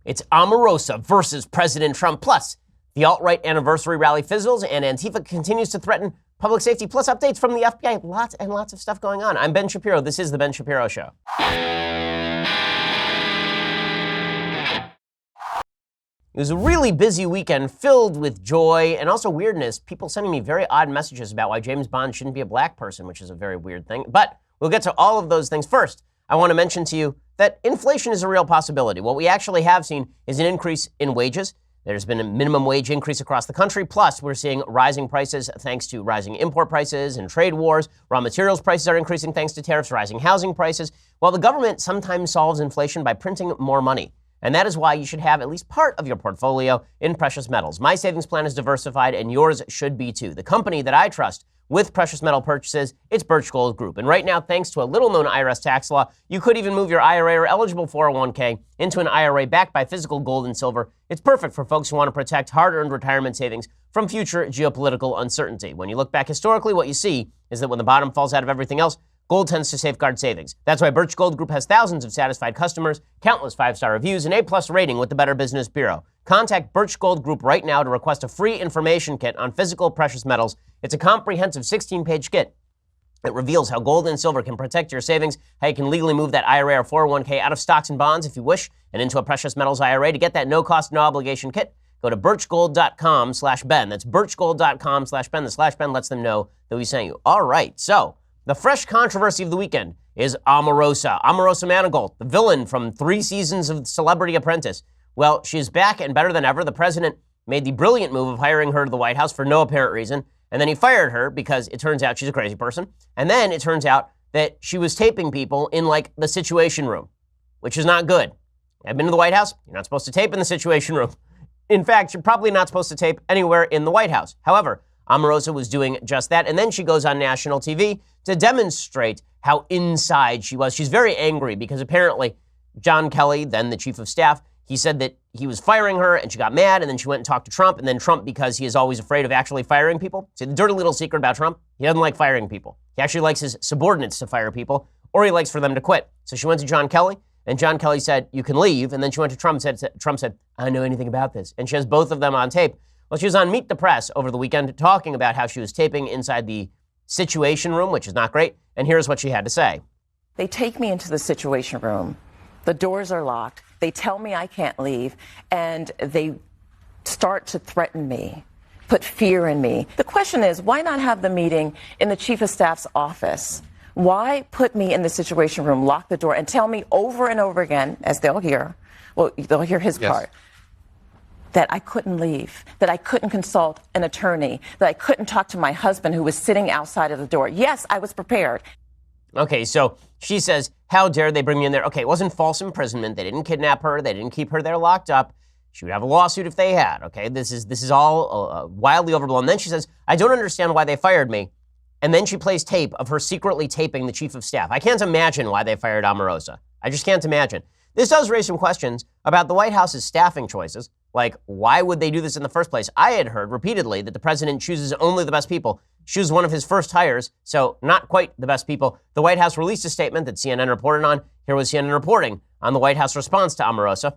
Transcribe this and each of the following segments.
It's Omarosa versus President Trump. Plus, the alt-right anniversary rally fizzles, and Antifa continues to threaten public safety. Plus, updates from the FBI. Lots and lots of stuff going on. I'm Ben Shapiro. This is The Ben Shapiro Show. It was a really busy weekend filled with joy and also weirdness. People sending me very odd messages about why James Bond shouldn't be a black person, which is a very weird thing. But we'll get to all of those things. First, I want to mention to you that inflation is a real possibility. What we actually have seen is an increase in wages. There's been a minimum wage increase across the country. Plus, we're seeing rising prices thanks to rising import prices and trade wars. Raw materials prices are increasing thanks to tariffs, rising housing prices. While the government sometimes solves inflation by printing more money. And that is why you should have at least part of your portfolio in precious metals. My savings plan is diversified, and yours should be too. The company that I trust with precious metal purchases, it's Birch Gold Group. And right now, thanks to a little-known IRS tax law, you could even move your IRA or eligible 401k into an IRA backed by physical gold and silver. It's perfect for folks who want to protect hard-earned retirement savings from future geopolitical uncertainty. When you look back historically, what you see is that when the bottom falls out of everything else, gold tends to safeguard savings. That's why Birch Gold Group has thousands of satisfied customers, countless 5-star reviews, and A+ rating with the Better Business Bureau. Contact Birch Gold Group right now to request a free information kit on physical precious metals. It's a comprehensive 16-page kit. It reveals how gold and silver can protect your savings, how you can legally move that IRA or 401k out of stocks and bonds if you wish, and into a precious metals IRA. To get that no-cost, no-obligation kit, go to birchgold.com/Ben. That's birchgold.com/Ben. The /Ben lets them know that we sent you. All right, so the fresh controversy of the weekend is Omarosa. Omarosa Manigault, the villain from 3 seasons of Celebrity Apprentice. Well, she's back and better than ever. The president made the brilliant move of hiring her to the White House for no apparent reason. And then he fired her because it turns out she's a crazy person. And then it turns out that she was taping people in like the Situation Room, which is not good. I've been to the White House. You're not supposed to tape in the Situation Room. In fact, you're probably not supposed to tape anywhere in the White House. However, Omarosa was doing just that. And then she goes on national TV to demonstrate how inside she was. She's very angry because apparently John Kelly, then the chief of staff, he said that he was firing her and she got mad and then she went and talked to Trump. And then Trump, because he is always afraid of actually firing people. See, the dirty little secret about Trump, he doesn't like firing people. He actually likes his subordinates to fire people, or he likes for them to quit. So she went to John Kelly and John Kelly said, you can leave. And then she went to Trump and Trump said, I don't know anything about this. And she has both of them on tape. Well, she was on Meet the Press over the weekend talking about how she was taping inside the Situation Room, which is not great. And here's what she had to say. They take me into the Situation Room. The doors are locked. They tell me I can't leave. And they start to threaten me, put fear in me. The question is, why not have the meeting in the chief of staff's office? Why put me in the Situation Room, lock the door, and tell me over and over again, as they'll hear, well, they'll hear his part, that I couldn't leave, that I couldn't consult an attorney, that I couldn't talk to my husband who was sitting outside of the door. Yes, I was prepared. Okay, so she says, how dare they bring me in there? Okay, it wasn't false imprisonment. They didn't kidnap her. They didn't keep her there locked up. She would have a lawsuit if they had, okay? This is all wildly overblown. And then she says, I don't understand why they fired me. And then she plays tape of her secretly taping the chief of staff. I can't imagine why they fired Omarosa. I just can't imagine. This does raise some questions about the White House's staffing choices. Like, why would they do this in the first place? I had heard repeatedly that the president chooses only the best people. She was one of his first hires, so not quite the best people. The White House released a statement that CNN reported on. Here was CNN reporting on the White House response to Omarosa.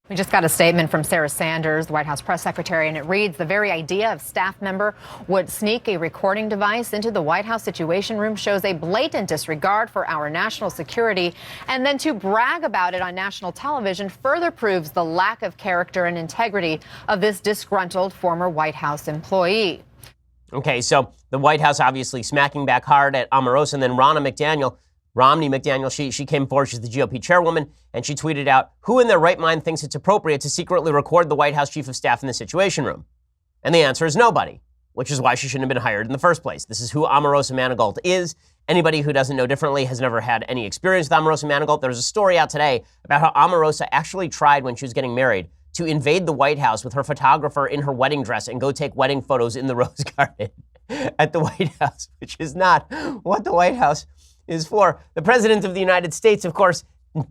We just got a statement from Sarah Sanders, the White House press secretary, and it reads, the very idea of staff member would sneak a recording device into the White House Situation Room shows a blatant disregard for our national security. And then to brag about it on national television further proves the lack of character and integrity of this disgruntled former White House employee. Okay, so the White House obviously smacking back hard at Omarosa, and then Romney McDaniel, she came forward, she's the GOP chairwoman, and she tweeted out, who in their right mind thinks it's appropriate to secretly record the White House chief of staff in the Situation Room? And the answer is nobody, which is why she shouldn't have been hired in the first place. This is who Omarosa Manigault is. Anybody who doesn't know differently has never had any experience with Omarosa Manigault. There's a story out today about how Omarosa actually tried when she was getting married to invade the White House with her photographer in her wedding dress and go take wedding photos in the Rose Garden at the White House, which is not what the White House is for. The President of the United States, of course,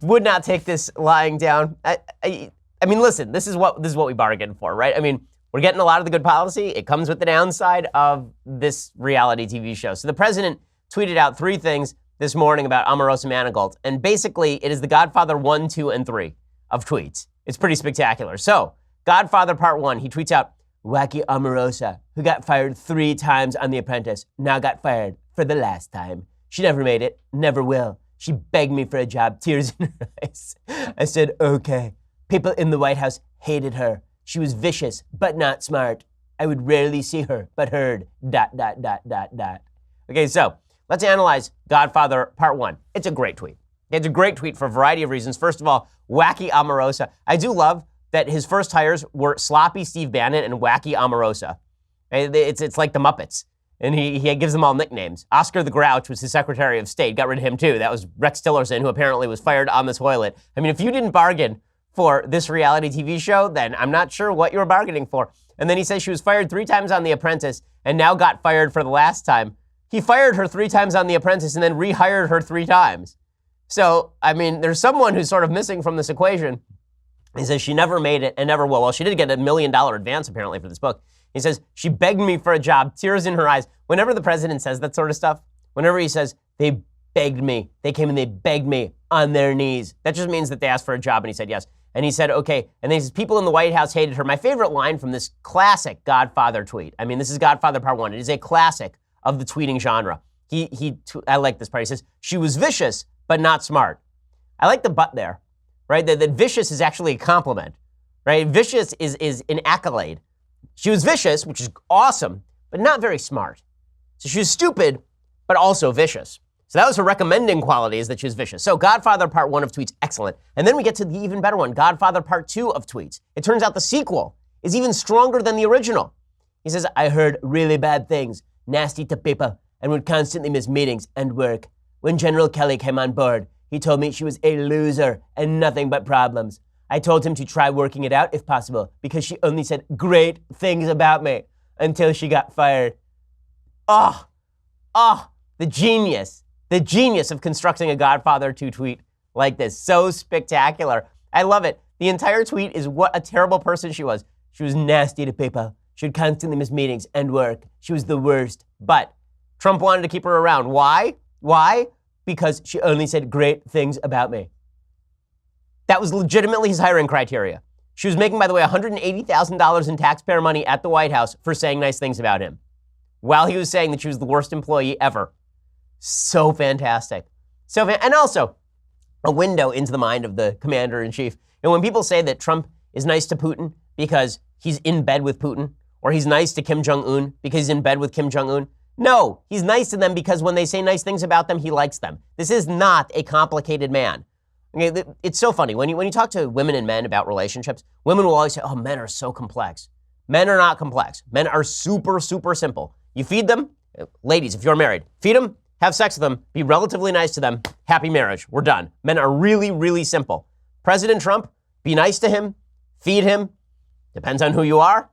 would not take this lying down. I mean, listen, this is what we bargained for, right? I mean, we're getting a lot of the good policy. It comes with the downside of this reality TV show. So the president tweeted out 3 things this morning about Omarosa Manigault, and basically it is the Godfather 1, 2, and 3 of tweets. It's pretty spectacular. So, Godfather Part 1, he tweets out, wacky Omarosa, who got fired 3 times on The Apprentice, now got fired for the last time. She never made it, never will. She begged me for a job, tears in her eyes. I said, okay. People in the White House hated her. She was vicious, but not smart. I would rarely see her, but heard, ... Okay, so let's analyze Godfather Part 1. It's a great tweet. It's a great tweet for a variety of reasons. First of all, wacky Omarosa. I do love that his first hires were sloppy Steve Bannon and wacky Omarosa. It's like the Muppets. And he gives them all nicknames. Oscar the Grouch was his Secretary of State. Got rid of him too. That was Rex Tillerson, who apparently was fired on the toilet. I mean, if you didn't bargain for this reality TV show, then I'm not sure what you were bargaining for. And then he says she was fired 3 times on The Apprentice and now got fired for the last time. He fired her 3 times on The Apprentice and then rehired her 3 times. So, I mean, there's someone who's sort of missing from this equation. He says she never made it and never will. Well, she did get $1 million advance, apparently, for this book. He says, she begged me for a job, tears in her eyes. Whenever the president says that sort of stuff, whenever he says, they begged me, they came and they begged me on their knees, that just means that they asked for a job and he said yes. And he said, okay. And then he says, people in the White House hated her. My favorite line from this classic Godfather tweet. I mean, this is Godfather Part 1. It is a classic of the tweeting genre. I like this part. He says, she was vicious, but not smart. I like the but there, right? That vicious is actually a compliment, right? Vicious is an accolade. She was vicious, which is awesome, but not very smart. So she was stupid, but also vicious. So that was her recommending quality, is that she was vicious. So Godfather Part 1 of tweets, excellent. And then we get to the even better one, Godfather Part 2 of tweets. It turns out the sequel is even stronger than the original. He says, I heard really bad things, nasty to people, and would constantly miss meetings and work. When General Kelly came on board, he told me she was a loser and nothing but problems. I told him to try working it out if possible, because she only said great things about me until she got fired. The genius of constructing a Godfather 2 tweet like this. So spectacular. I love it. The entire tweet is what a terrible person she was. She was nasty to people. She would constantly miss meetings and work. She was the worst. But Trump wanted to keep her around. Why? Because she only said great things about me. That was legitimately his hiring criteria. She was making, by the way, $180,000 in taxpayer money at the White House for saying nice things about him, while he was saying that she was the worst employee ever. So fantastic. And also, a window into the mind of the commander-in-chief. And when people say that Trump is nice to Putin because he's in bed with Putin, or he's nice to Kim Jong-un because he's in bed with Kim Jong-un, no, he's nice to them because when they say nice things about them, he likes them. This is not a complicated man. Okay, it's so funny. When you talk to women and men about relationships, women will always say, oh, men are so complex. Men are not complex. Men are super, super simple. You feed them, ladies, if you're married, feed them, have sex with them, be relatively nice to them, happy marriage, we're done. Men are really, really simple. President Trump, be nice to him, feed him, depends on who you are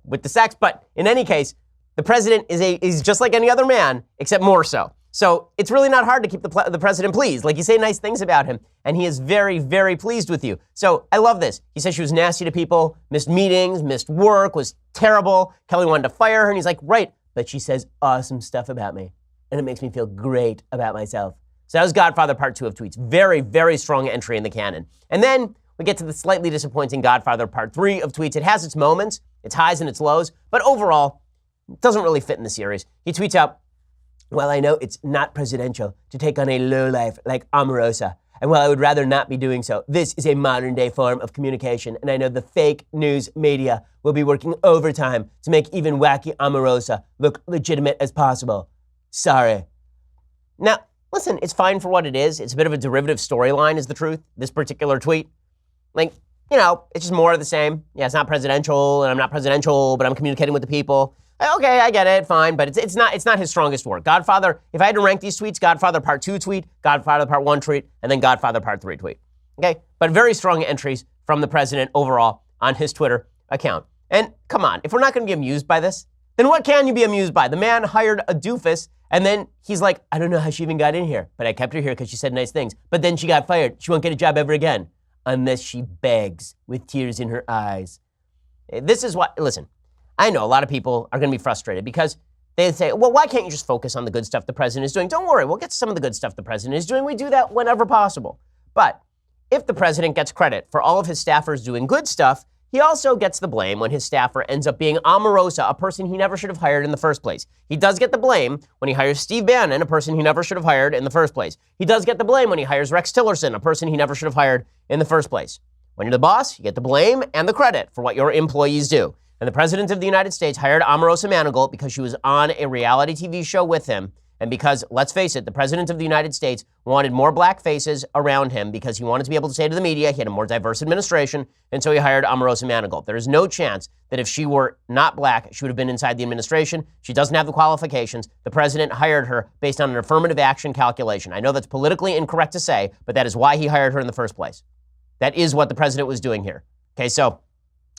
with the sex, but in any case, the president is just like any other man, except more so. So it's really not hard to keep the president pleased. Like, you say nice things about him, and he is very, very pleased with you. So I love this. He says she was nasty to people, missed meetings, missed work, was terrible. Kelly wanted to fire her, and he's like, right, but she says awesome stuff about me, and it makes me feel great about myself. So that was Godfather Part 2 of tweets. Very, very strong entry in the canon. And then we get to the slightly disappointing Godfather Part 3 of tweets. It has its moments, its highs and its lows, but overall, it doesn't really fit in the series. He tweets out, well, I know it's not presidential to take on a lowlife like Omarosa, and while I would rather not be doing so, this is a modern-day form of communication, and I know the fake news media will be working overtime to make even wacky Omarosa look legitimate as possible. Sorry. Now, listen, it's fine for what it is. It's a bit of a derivative storyline, is the truth, this particular tweet. Like, it's just more of the same. Yeah, it's not presidential, and I'm not presidential, but I'm communicating with the people. Okay, I get it, fine, but it's not his strongest work. Godfather, if I had to rank these tweets, Godfather Part 2 tweet, Godfather Part 1 tweet, and then Godfather Part 3 tweet. Okay, but very strong entries from the president overall on his Twitter account. And come on, if we're not going to be amused by this, then what can you be amused by? The man hired a doofus, and then he's like, I don't know how she even got in here, but I kept her here because she said nice things. But then she got fired. She won't get a job ever again unless she begs with tears in her eyes. This is what, listen, I know a lot of people are going to be frustrated because they say, well, why can't you just focus on the good stuff the president is doing? Don't worry, we'll get to some of the good stuff the president is doing. We do that whenever possible. But if the president gets credit for all of his staffers doing good stuff, he also gets the blame when his staffer ends up being Omarosa, a person he never should have hired in the first place. He does get the blame when he hires Steve Bannon, a person he never should have hired in the first place. He does get the blame when he hires Rex Tillerson, a person he never should have hired in the first place. When you're the boss, you get the blame and the credit for what your employees do. And the president of the United States hired Omarosa Manigault because she was on a reality TV show with him. And because, let's face it, the president of the United States wanted more black faces around him because he wanted to be able to say to the media he had a more diverse administration, and so he hired Omarosa Manigault. There is no chance that if she were not black, she would have been inside the administration. She doesn't have the qualifications. The president hired her based on an affirmative action calculation. I know that's politically incorrect to say, but that is why he hired her in the first place. That is what the president was doing here. Okay, so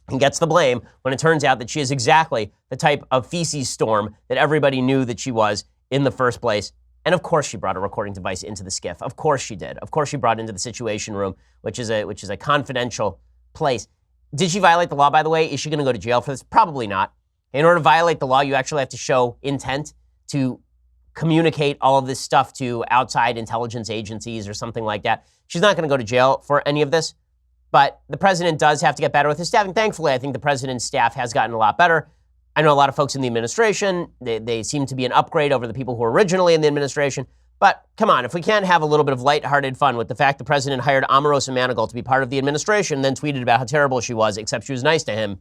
he gets the blame when it turns out that she is exactly the type of feces storm that everybody knew that she was in the first place. And of course she brought a recording device into the skiff. Of course she did. Of course she brought it into the Situation Room, which is a confidential place. Did she violate the law, by the way? Is she going to go to jail for this? Probably not. In order to violate the law, you actually have to show intent to communicate all of this stuff to outside intelligence agencies or something like that. She's not going to go to jail for any of this. But the president does have to get better with his staffing. Thankfully, I think the president's staff has gotten a lot better. I know a lot of folks in the administration, they seem to be an upgrade over the people who were originally in the administration. But come on, if we can't have a little bit of lighthearted fun with the fact the president hired Omarosa Manigault to be part of the administration, then tweeted about how terrible she was, except she was nice to him,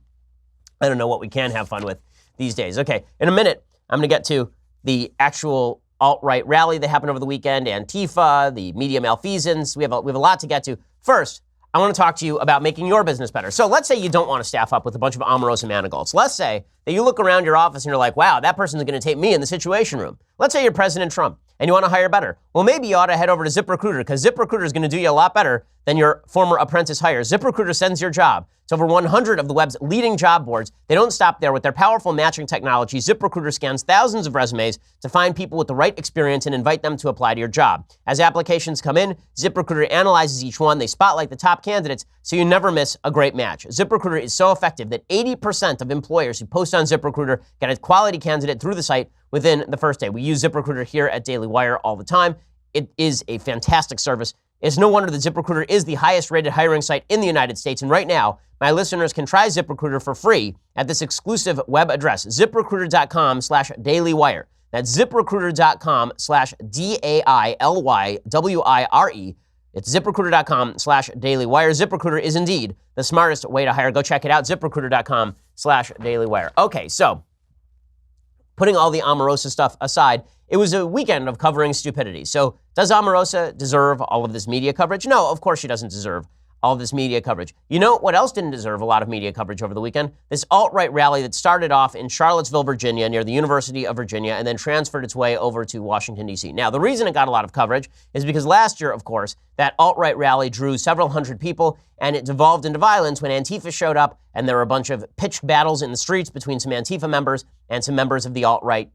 I don't know what we can have fun with these days. Okay, in a minute, I'm going to get to the actual alt-right rally that happened over the weekend, Antifa, the media malfeasance. We have a lot to get to. First, I want to talk to you about making your business better. So let's say you don't want to staff up with a bunch of Omarosa Manigaults. Let's say that you look around your office and you're like, wow, that person's going to take me in the Situation Room. Let's say you're President Trump and you want to hire better. Well, maybe you ought to head over to ZipRecruiter because ZipRecruiter is going to do you a lot better than your former apprentice hire. ZipRecruiter sends your job to over 100 of the web's leading job boards. They don't stop there. With their powerful matching technology, ZipRecruiter scans thousands of resumes to find people with the right experience and invite them to apply to your job. As applications come in, ZipRecruiter analyzes each one. They spotlight the top candidates so you never miss a great match. ZipRecruiter is so effective that 80% of employers who post on ZipRecruiter get a quality candidate through the site within the first day. We use ZipRecruiter here at Daily Wire all the time. It is a fantastic service. It's no wonder that ZipRecruiter is the highest rated hiring site in the United States. And right now, my listeners can try ZipRecruiter for free at this exclusive web address, ZipRecruiter.com/dailywire. That's ZipRecruiter.com/DAILYWIRE. It's ZipRecruiter.com/dailywire. ZipRecruiter is indeed the smartest way to hire. Go check it out, ZipRecruiter.com/dailywire. Okay, so putting all the Omarosa stuff aside, it was a weekend of covering stupidity. So does Omarosa deserve all of this media coverage? No, of course she doesn't deserve all of this media coverage. You know what else didn't deserve a lot of media coverage over the weekend? This alt-right rally that started off in Charlottesville, Virginia, near the University of Virginia, and then transferred its way over to Washington, D.C. Now, the reason it got a lot of coverage is because last year, of course, that alt-right rally drew several hundred people, and it devolved into violence when Antifa showed up, and there were a bunch of pitched battles in the streets between some Antifa members and some members of the alt-right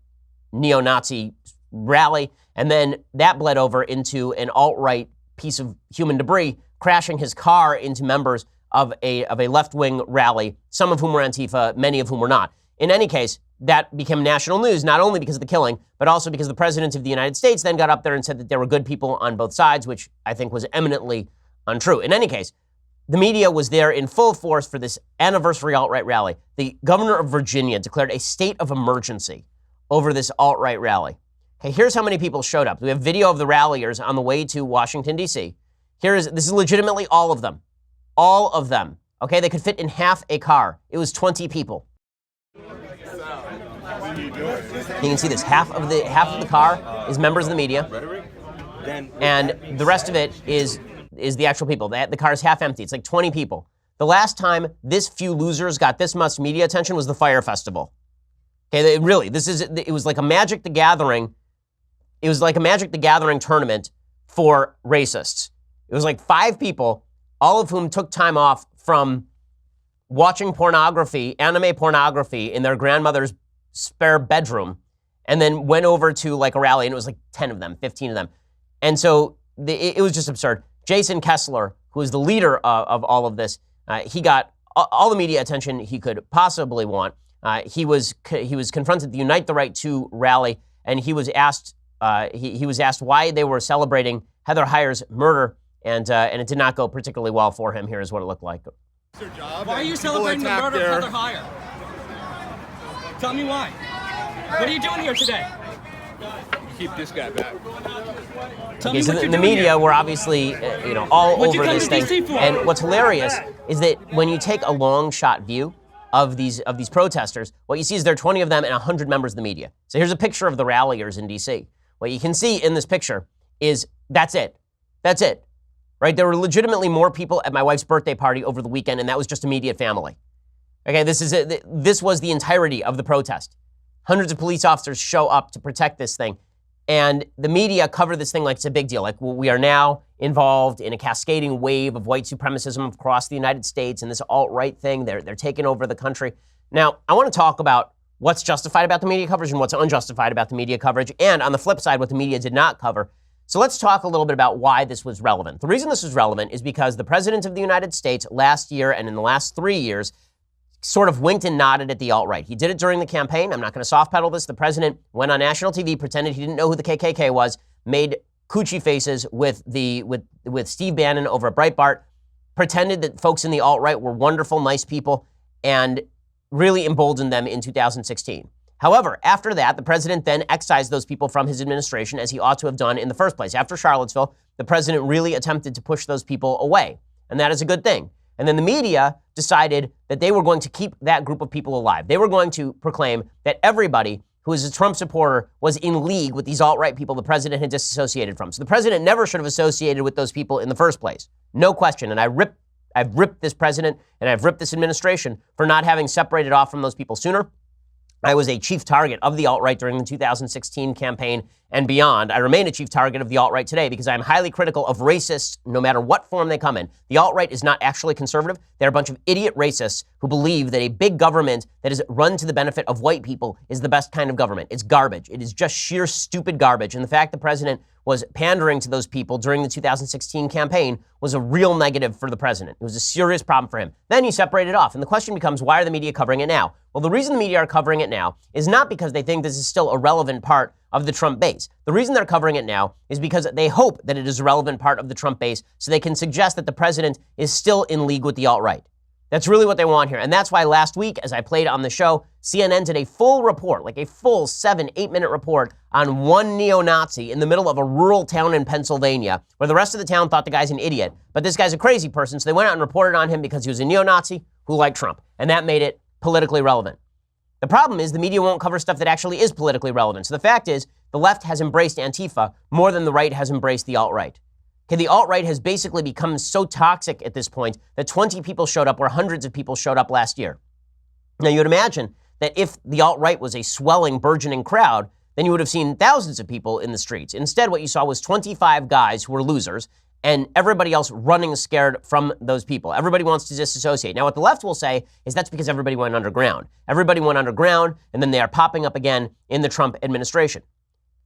neo-Nazi rally, and then that bled over into an alt-right piece of human debris crashing his car into members of a left-wing rally, some of whom were Antifa, many of whom were not. In any case, that became national news, not only because of the killing, but also because the president of the United States then got up there and said that there were good people on both sides, which I think was eminently untrue. In any case, the media was there in full force for this anniversary alt-right rally. The governor of Virginia declared a state of emergency over this alt-right rally. Okay, here's how many people showed up. We have video of the ralliers on the way to Washington, D.C. This is legitimately all of them. All of them. Okay, they could fit in half a car. It was 20 people. You can see this. Half of the car is members of the media, and the rest of it is the actual people. The car is half empty. It's like 20 people. The last time this few losers got this much media attention was the Fire Festival. Okay, it was like a Magic the Gathering. It was like a Magic the Gathering tournament for racists. It was like 5 people, all of whom took time off from watching pornography, anime pornography, in their grandmother's spare bedroom, and then went over to like a rally, and it was like 10 of them, 15 of them. And so it was just absurd. Jason Kessler, who is the leader of all of this, he got all the media attention he could possibly want. He was confronted at the Unite the Right 2 rally, and he was asked why they were celebrating Heather Heyer's murder And it did not go particularly well for him. Here is what it looked like. Why are you celebrating the murder of Heather Heyer? Tell me why. What are you doing here today? Keep this guy back. Okay, so the media were obviously, all over this thing. And what's hilarious is that when you take a long shot view of these protesters, what you see is there are 20 of them and 100 members of the media. So here's a picture of the ralliers in D.C. What you can see in this picture is that's it. That's it. Right? There were legitimately more people at my wife's birthday party over the weekend, and that was just immediate family. Okay, this was the entirety of the protest. Hundreds of police officers show up to protect this thing, and the media cover this thing like it's a big deal. Like, well, we are now involved in a cascading wave of white supremacism across the United States, and this alt-right thing, they're taking over the country. Now, I want to talk about what's justified about the media coverage and what's unjustified about the media coverage, and on the flip side, what the media did not cover. So let's talk a little bit about why this was relevant. The reason this was relevant is because the president of the United States last year and in the last 3 years sort of winked and nodded at the alt-right. He did it during the campaign. I'm not going to soft pedal this. The president went on national TV, pretended he didn't know who the KKK was, made coochie faces with Steve Bannon over at Breitbart, pretended that folks in the alt-right were wonderful, nice people, and really emboldened them in 2016. However, after that, the president then excised those people from his administration, as he ought to have done in the first place. After Charlottesville, the president really attempted to push those people away, and that is a good thing. And then the media decided that they were going to keep that group of people alive. They were going to proclaim that everybody who is a Trump supporter was in league with these alt-right people the president had disassociated from. So the president never should have associated with those people in the first place. No question. And I've ripped this president and I've ripped this administration for not having separated off from those people sooner. I was a chief target of the alt-right during the 2016 campaign and beyond. I remain a chief target of the alt-right today because I'm highly critical of racists no matter what form they come in. The alt-right is not actually conservative. They're a bunch of idiot racists who believe that a big government that is run to the benefit of white people is the best kind of government. It's garbage. It is just sheer stupid garbage. And the fact the president was pandering to those people during the 2016 campaign was a real negative for the president. It was a serious problem for him. Then he separated off. And the question becomes, why are the media covering it now? Well, the reason the media are covering it now is not because they think this is still a relevant part of the Trump base. The reason they're covering it now is because they hope that it is a relevant part of the Trump base so they can suggest that the president is still in league with the alt-right. That's really what they want here. And that's why last week, as I played on the show, CNN did a full report, like a full 7-8 minute report on one neo-Nazi in the middle of a rural town in Pennsylvania, where the rest of the town thought the guy's an idiot. But this guy's a crazy person, so they went out and reported on him because he was a neo-Nazi who liked Trump. And that made it politically relevant. The problem is the media won't cover stuff that actually is politically relevant. So the fact is, the left has embraced Antifa more than the right has embraced the alt-right. Okay, the alt-right has basically become so toxic at this point that 20 people showed up where hundreds of people showed up last year. Now, you would imagine that if the alt-right was a swelling, burgeoning crowd, then you would have seen thousands of people in the streets. Instead, what you saw was 25 guys who were losers and everybody else running scared from those people. Everybody wants to disassociate. Now, what the left will say is that's because everybody went underground. Everybody went underground, and then they are popping up again in the Trump administration.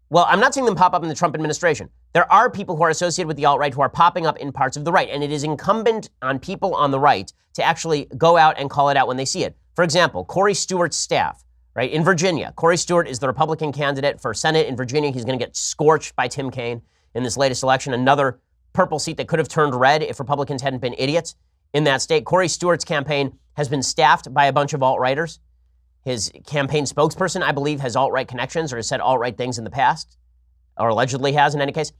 Well, I'm not seeing them pop up in the Trump administration. There are people who are associated with the alt-right who are popping up in parts of the right, and it is incumbent on people on the right to actually go out and call it out when they see it. For example, Corey Stewart's staff, right, in Virginia. Corey Stewart is the Republican candidate for Senate in Virginia. He's going to get scorched by Tim Kaine in this latest election, another purple seat that could have turned red if Republicans hadn't been idiots in that state. Corey Stewart's campaign has been staffed by a bunch of alt-righters. His campaign spokesperson, I believe, has alt-right connections or has said alt-right things in the past, or allegedly has in any case.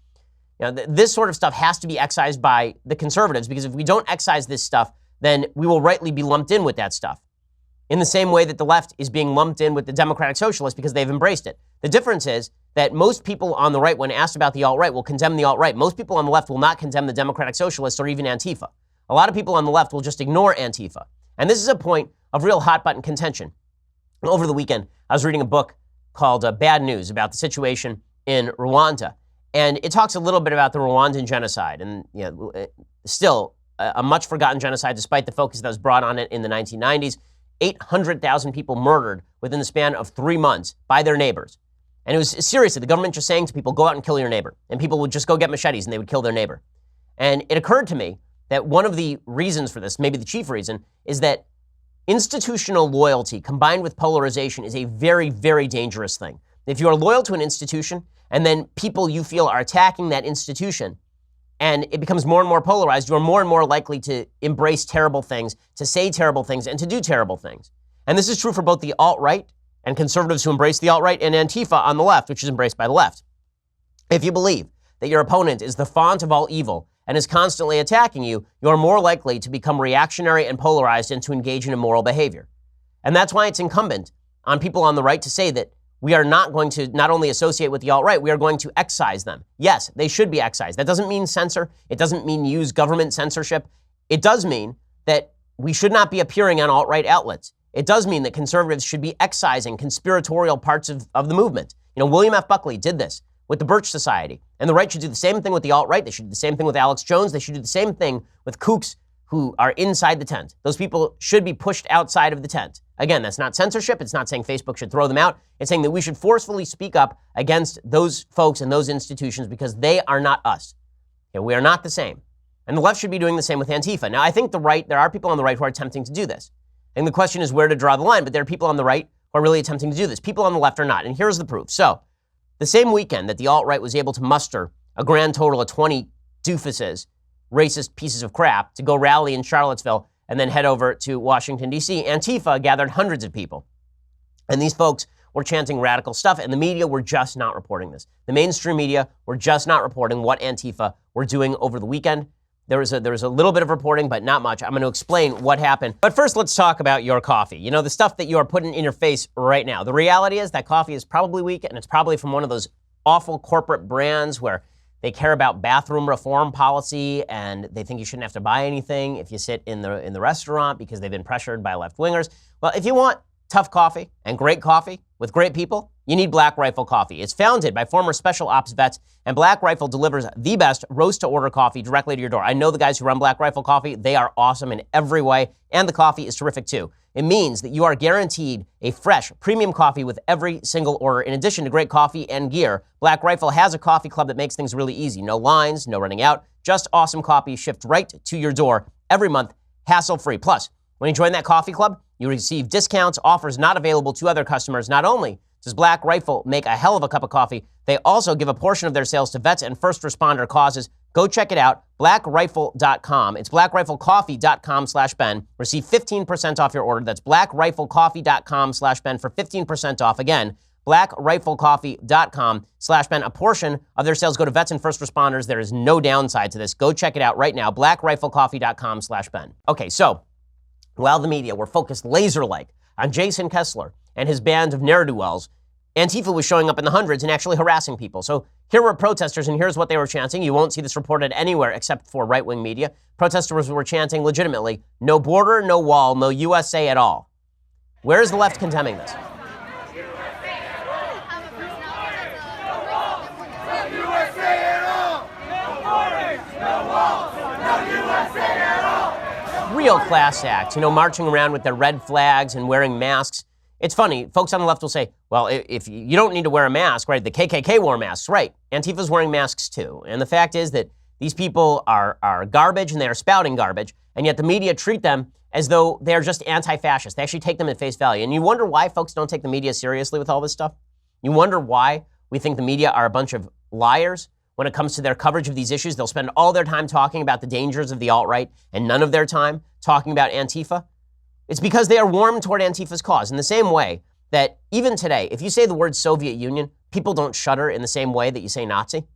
You know, this sort of stuff has to be excised by the conservatives, because if we don't excise this stuff, then we will rightly be lumped in with that stuff. In the same way that the left is being lumped in with the Democratic Socialists because they've embraced it. The difference is that most people on the right, when asked about the alt-right, will condemn the alt-right. Most people on the left will not condemn the Democratic Socialists or even Antifa. A lot of people on the left will just ignore Antifa. And this is a point of real hot-button contention. Over the weekend, I was reading a book called Bad News about the situation in Rwanda. And it talks a little bit about the Rwandan genocide. And still a much forgotten genocide, despite the focus that was brought on it in the 1990s. 800,000 people murdered within the span of 3 months by their neighbors. And it was seriously, the government just saying to people, go out and kill your neighbor. And people would just go get machetes and they would kill their neighbor. And it occurred to me that one of the reasons for this, maybe the chief reason, is that institutional loyalty combined with polarization is a very, very dangerous thing. If you are loyal to an institution and then people you feel are attacking that institution, and it becomes more and more polarized, you're more and more likely to embrace terrible things, to say terrible things, and to do terrible things. And this is true for both the alt-right and conservatives who embrace the alt-right and Antifa on the left, which is embraced by the left. If you believe that your opponent is the font of all evil and is constantly attacking you, you're more likely to become reactionary and polarized and to engage in immoral behavior. And that's why it's incumbent on people on the right to say that we are not going to not only associate with the alt-right, we are going to excise them. Yes, they should be excised. That doesn't mean censor. It doesn't mean use government censorship. It does mean that we should not be appearing on alt-right outlets. It does mean that conservatives should be excising conspiratorial parts of the movement. You know, William F. Buckley did this with the Birch Society. And the right should do the same thing with the alt-right. They should do the same thing with Alex Jones. They should do the same thing with kooks who are inside the tent. Those people should be pushed outside of the tent. Again, that's not censorship. It's not saying Facebook should throw them out. It's saying that we should forcefully speak up against those folks and those institutions because they are not us. Okay, we are not the same. And the left should be doing the same with Antifa. Now, I think there are people on the right who are attempting to do this. And the question is where to draw the line. But there are people on the right who are really attempting to do this. People on the left are not. And here's the proof. So, the same weekend that the alt-right was able to muster a grand total of 20 doofuses, racist pieces of crap, to go rally in Charlottesville and then head over to Washington, D.C., Antifa gathered hundreds of people. And these folks were chanting radical stuff, and the media were just not reporting this. The mainstream media were just not reporting what Antifa were doing over the weekend. There was a little bit of reporting, but not much. I'm going to explain what happened. But first, let's talk about your coffee. You know, the stuff that you are putting in your face right now. The reality is that coffee is probably weak, and it's probably from one of those awful corporate brands where they care about bathroom reform policy, and they think you shouldn't have to buy anything if you sit in the restaurant because they've been pressured by left-wingers. Well, if you want tough coffee and great coffee with great people, you need Black Rifle Coffee. It's founded by former Special Ops vets, and Black Rifle delivers the best roast-to-order coffee directly to your door. I know the guys who run Black Rifle Coffee. They are awesome in every way, and the coffee is terrific too. It means that you are guaranteed a fresh, premium coffee with every single order. In addition to great coffee and gear, Black Rifle has a coffee club that makes things really easy. No lines, no running out, just awesome coffee shipped right to your door every month, hassle-free. Plus, when you join that coffee club, you receive discounts, offers not available to other customers. Not only does Black Rifle make a hell of a cup of coffee, they also give a portion of their sales to vets and first responder causes. Go check it out, blackrifle.com. It's blackriflecoffee.com/Ben. Receive 15% off your order. That's blackriflecoffee.com/Ben for 15% off. Again, blackriflecoffee.com/Ben. A portion of their sales go to vets and first responders. There is no downside to this. Go check it out right now, blackriflecoffee.com/Ben. Okay, so while the media were focused laser-like on Jason Kessler and his band of ne'er-do-wells, Antifa was showing up in the hundreds and actually harassing people. So here were protesters, and here's what they were chanting. You won't see this reported anywhere except for right-wing media. Protesters were chanting legitimately, no border, no wall, no USA at all. Where is the left condemning this? Real class act, you know, marching around with their red flags and wearing masks. It's funny, folks on the left will say, well, if you don't need to wear a mask, right? The KKK wore masks, right? Antifa's wearing masks too. And the fact is that these people are garbage and they are spouting garbage, and yet the media treat them as though they're just anti-fascist. They actually take them at face value. And you wonder why folks don't take the media seriously with all this stuff? You wonder why we think the media are a bunch of liars when it comes to their coverage of these issues. They'll spend all their time talking about the dangers of the alt-right and none of their time talking about Antifa. It's because they are warm toward Antifa's cause in the same way that even today, if you say the word Soviet Union, people don't shudder in the same way that you say Nazi.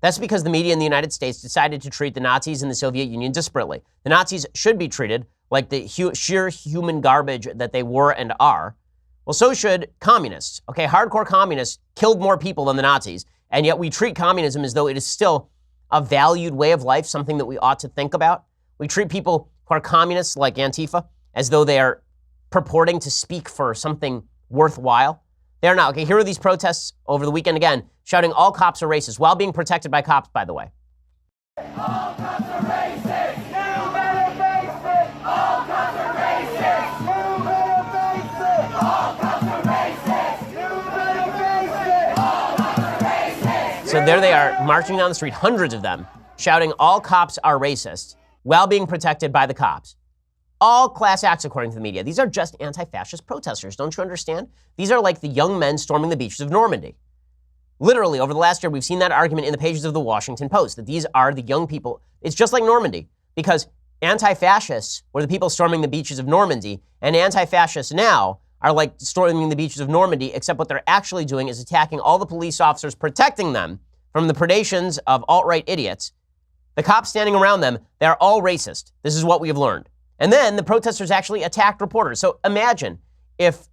That's because the media in the United States decided to treat the Nazis in the Soviet Union disparately. The Nazis should be treated like the sheer human garbage that they were and are. Well, so should communists. Okay, hardcore communists killed more people than the Nazis, and yet we treat communism as though it is still a valued way of life, something that we ought to think about. We treat people who are communists like Antifa as though they are purporting to speak for something worthwhile. They are not. Okay, here are these protests over the weekend again, shouting all cops are racist while being protected by cops, by the way. All cops are racist. You better face it. All cops are racist. You better face it. All cops are racist. You better face it. All cops are racist. So there they are, marching down the street, hundreds of them, shouting all cops are racist while being protected by the cops. All class acts, according to the media. These are just anti-fascist protesters. Don't you understand? These are like the young men storming the beaches of Normandy. Literally, over the last year, we've seen that argument in the pages of the Washington Post, that these are the young people. It's just like Normandy, because anti-fascists were the people storming the beaches of Normandy, and anti-fascists now are like storming the beaches of Normandy, except what they're actually doing is attacking all the police officers protecting them from the predations of alt-right idiots. The cops standing around them, they're all racist. This is what we have learned. And then the protesters actually attacked reporters. So imagine if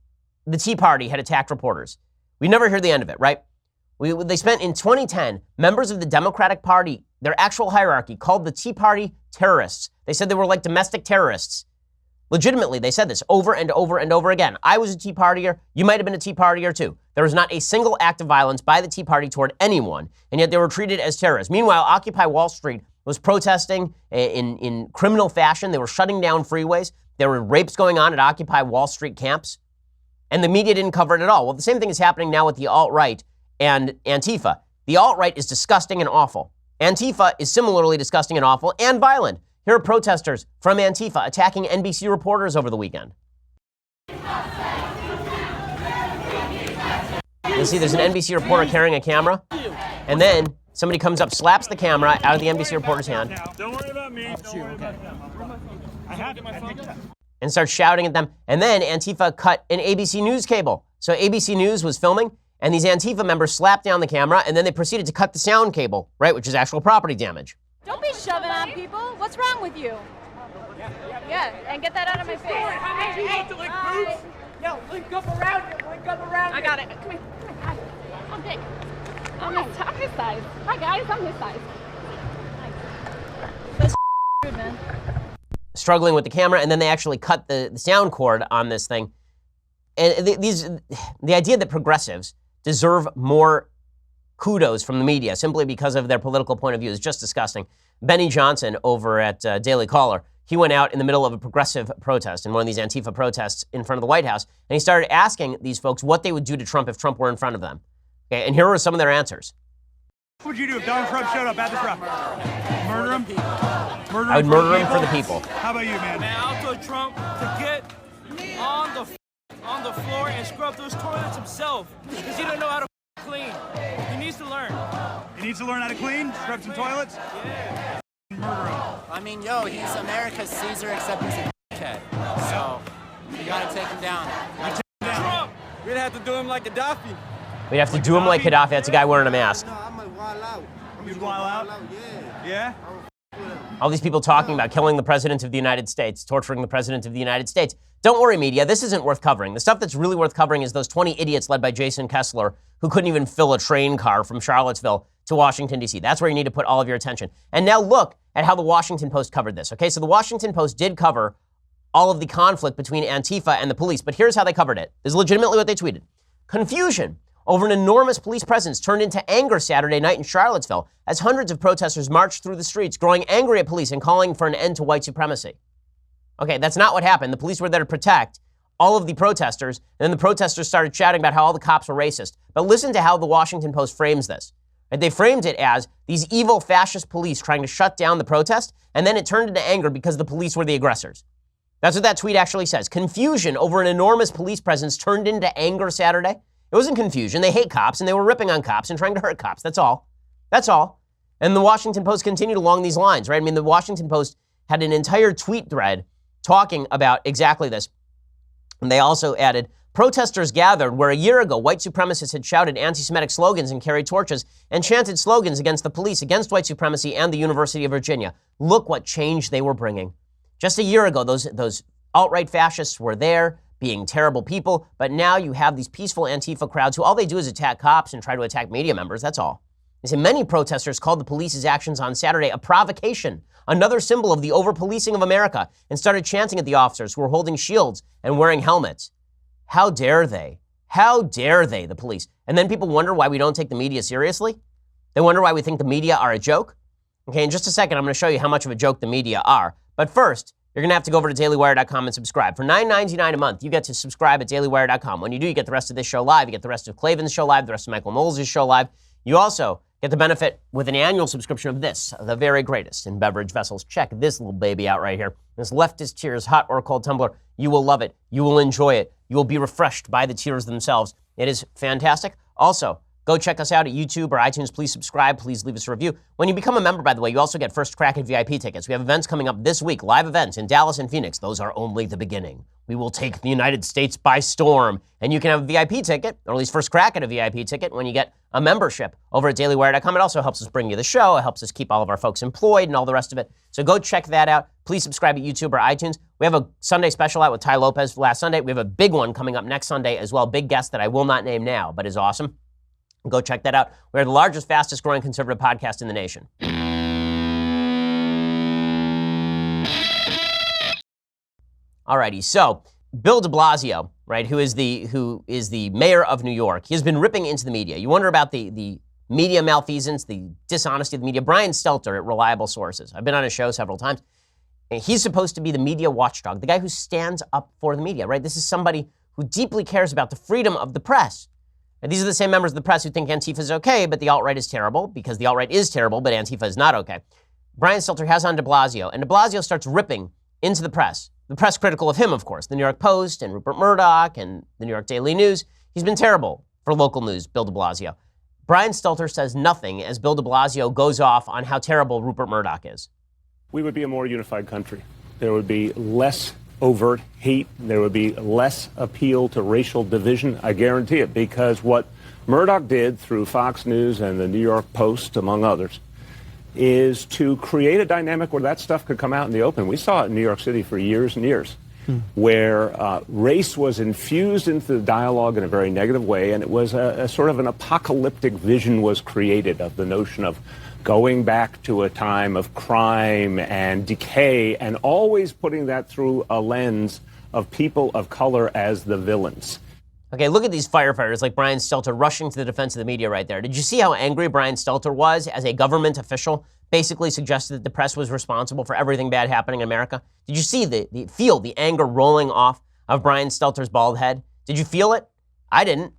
the Tea Party had attacked reporters. We never hear the end of it, right? They spent in 2010, members of the Democratic Party, their actual hierarchy, called the Tea Party terrorists. They said they were like domestic terrorists. Legitimately, they said this over and over and over again. I was a Tea Partier. You might have been a Tea Partier too. There was not a single act of violence by the Tea Party toward anyone, and yet they were treated as terrorists. Meanwhile, Occupy Wall Street was protesting in criminal fashion. They were shutting down freeways. There were rapes going on at Occupy Wall Street camps, and the media didn't cover it at all. Well, the same thing is happening now with the alt-right and Antifa. The alt-right is disgusting and awful. Antifa is similarly disgusting and awful and violent. Here are protesters from Antifa attacking NBC reporters over the weekend. You see, there's an NBC reporter carrying a camera, and then somebody comes up, slaps the camera out of the NBC reporter's hand. Don't worry about me. I have my phone. And starts shouting at them. And then Antifa cut an ABC News cable. So ABC News was filming, and these Antifa members slapped down the camera, and then they proceeded to cut the sound cable, right, which is actual property damage. Don't be shoving on people. What's wrong with you? Yeah, and get that out of my face. Hi. Yo, link up around you. Link up around you. I got it. Come here. Hi. I'm big. I'm his size. Hi, guys. I'm his size. That's rude, man. Struggling with the camera, and then they actually cut the sound cord on this thing. And the idea that progressives deserve more kudos from the media simply because of their political point of view is just disgusting. Benny Johnson over at Daily Caller, he went out in the middle of a progressive protest, in one of these Antifa protests in front of the White House, and he started asking these folks what they would do to Trump if Trump were in front of them. Okay, and here were some of their answers. What would you do if Donald Trump showed up at this rally? Murder him? Murder him? I would murder him for the people. How about you, man? Man, I'll tell Trump to get on the floor and scrub those toilets himself, because he don't know how to clean. He needs to learn. He needs to learn how to clean, scrub some toilets. Yeah. Murder him. I mean, yo, he's America's Caesar, except he's a dickhead. So, you gotta take him down. Trump, we'd have to do him like Gaddafi. We'd have to do him like Gaddafi. That's a guy wearing a mask. No, I might wild out. You'd wild out? Yeah. Yeah? All these people talking about killing the president of the United States, torturing the president of the United States. Don't worry, media, this isn't worth covering. The stuff that's really worth covering is those 20 idiots led by Jason Kessler who couldn't even fill a train car from Charlottesville to Washington, D.C. That's where you need to put all of your attention. And now look at how the Washington Post covered this. Okay, so the Washington Post did cover all of the conflict between Antifa and the police, but here's how they covered it. This is legitimately what they tweeted. Confusion over an enormous police presence turned into anger Saturday night in Charlottesville as hundreds of protesters marched through the streets, growing angry at police and calling for an end to white supremacy. Okay, that's not what happened. The police were there to protect all of the protesters, and then the protesters started shouting about how all the cops were racist. But listen to how the Washington Post frames this. Right? They framed it as these evil fascist police trying to shut down the protest, and then it turned into anger because the police were the aggressors. That's what that tweet actually says. Confusion over an enormous police presence turned into anger Saturday. It wasn't confusion. They hate cops, and they were ripping on cops and trying to hurt cops. That's all. That's all. And the Washington Post continued along these lines, right? I mean, the Washington Post had an entire tweet thread talking about exactly this. And they also added, protesters gathered where a year ago white supremacists had shouted anti-Semitic slogans and carried torches and chanted slogans against the police, against white supremacy and the University of Virginia. Look what change they were bringing. Just a year ago, those alt-right fascists were there being terrible people, but now you have these peaceful Antifa crowds who all they do is attack cops and try to attack media members, that's all. They say many protesters called the police's actions on Saturday a provocation, another symbol of the over-policing of America, and started chanting at the officers who were holding shields and wearing helmets. How dare they? How dare they, the police? And then people wonder why we don't take the media seriously? They wonder why we think the media are a joke? Okay, in just a second, I'm going to show you how much of a joke the media are. But first, you're going to have to go over to dailywire.com and subscribe. For $9.99 a month, you get to subscribe at dailywire.com. When you do, you get the rest of this show live. You get the rest of Clavin's show live, the rest of Michael Knowles' show live. You also get the benefit with an annual subscription of this, the very greatest in beverage vessels. Check this little baby out right here. This leftist tears hot or cold tumbler. You will love it. You will enjoy it. You will be refreshed by the tears themselves. It is fantastic. Also, Go check us out at YouTube or iTunes. Please subscribe. Please leave us a review. When you become a member, by the way, you also get first crack at VIP tickets. We have events coming up this week, live events in Dallas and Phoenix. Those are only the beginning. We will take the United States by storm. And you can have a VIP ticket, or at least first crack at a VIP ticket, when you get a membership over at dailywire.com. It also helps us bring you the show. It helps us keep all of our folks employed and all the rest of it. So go check that out. Please subscribe at YouTube or iTunes. We have a Sunday special out with Ty Lopez last Sunday. We have a big one coming up next Sunday as well. Big guest that I will not name now, but is awesome. Go check that out. We're the largest, fastest growing conservative podcast in the nation. Alrighty, so Bill de Blasio, right, who is the mayor of New York, he has been ripping into the media. You wonder about the media malfeasance, the dishonesty of the media. Brian Stelter at Reliable Sources. I've been on his show several times. And he's supposed to be the media watchdog, the guy who stands up for the media, right? This is somebody who deeply cares about the freedom of the press. And these are the same members of the press who think Antifa is okay, but the alt-right is terrible, because the alt-right is terrible, but Antifa is not okay. Brian Stelter has on de Blasio, and de Blasio starts ripping into the press critical of him, of course, the New York Post and Rupert Murdoch and the New York Daily News. He's been terrible for local news, Bill de Blasio. Brian Stelter says nothing as Bill de Blasio goes off on how terrible Rupert Murdoch is. We would be a more unified country. There would be less overt hate. There would be less appeal to racial division. I guarantee it, because what Murdoch did through Fox News and the New York Post, among others, is to create a dynamic where that stuff could come out in the open. We saw it in New York City for years and years, where race was infused into the dialogue in a very negative way, and it was a sort of an apocalyptic vision was created of the notion of going back to a time of crime and decay, and always putting that through a lens of people of color as the villains. Okay, look at these firefighters like Brian Stelter rushing to the defense of the media right there. Did you see how angry Brian Stelter was as a government official basically suggested that the press was responsible for everything bad happening in America? Did you see feel the anger rolling off of Brian Stelter's bald head? Did you feel it? I didn't.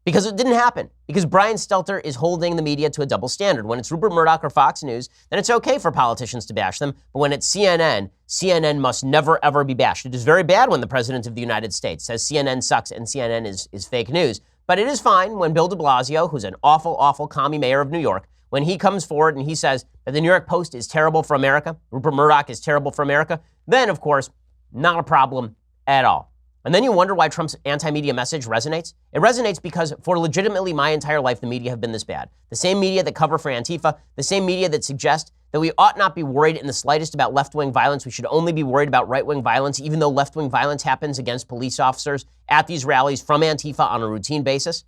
Because it didn't happen. Because Brian Stelter is holding the media to a double standard. When it's Rupert Murdoch or Fox News, then it's okay for politicians to bash them. But when it's CNN, CNN must never, ever be bashed. It is very bad when the President of the United States says CNN sucks and CNN is fake news. But it is fine when Bill de Blasio, who's an awful, awful commie mayor of New York, when he comes forward and he says that the New York Post is terrible for America, Rupert Murdoch is terrible for America, then, of course, not a problem at all. And then you wonder why Trump's anti-media message resonates. It resonates because for legitimately my entire life, the media have been this bad. The same media that cover for Antifa, the same media that suggest that we ought not be worried in the slightest about left-wing violence. We should only be worried about right-wing violence, even though left-wing violence happens against police officers at these rallies from Antifa on a routine basis.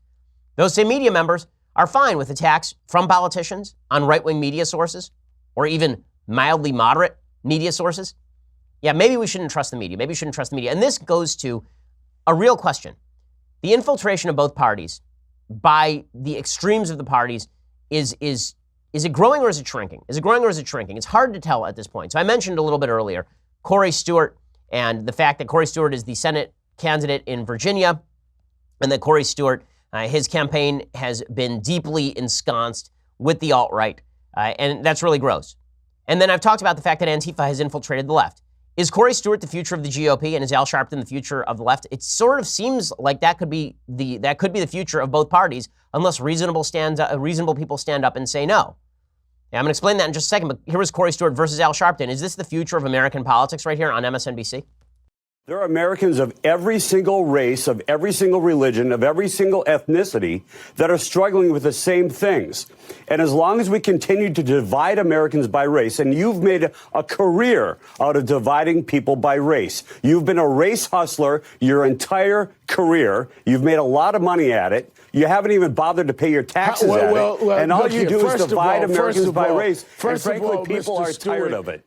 Those same media members are fine with attacks from politicians on right-wing media sources, or even mildly moderate media sources. Yeah, maybe we shouldn't trust the media. Maybe we shouldn't trust the media. And this goes to a real question. The infiltration of both parties by the extremes of the parties is it growing or is it shrinking? Is it growing or is it shrinking? It's hard to tell at this point. So I mentioned a little bit earlier, Corey Stewart and the fact that Corey Stewart is the Senate candidate in Virginia, and that Corey Stewart, his campaign has been deeply ensconced with the alt-right, and that's really gross. And then I've talked about the fact that Antifa has infiltrated the left. Is Corey Stewart the future of the GOP, and is Al Sharpton the future of the left? It sort of seems like that could be the future of both parties, unless reasonable people stand up and say no. Yeah, I'm going to explain that in just a second, but here was Corey Stewart versus Al Sharpton. Is this the future of American politics right here on MSNBC? There are Americans of every single race, of every single religion, of every single ethnicity that are struggling with the same things. And as long as we continue to divide Americans by race, and you've made a career out of dividing people by race. You've been a race hustler your entire career. You've made a lot of money at it. You haven't even bothered to pay your taxes at it. And all you do is divide Americans by race. And frankly, people are tired of it.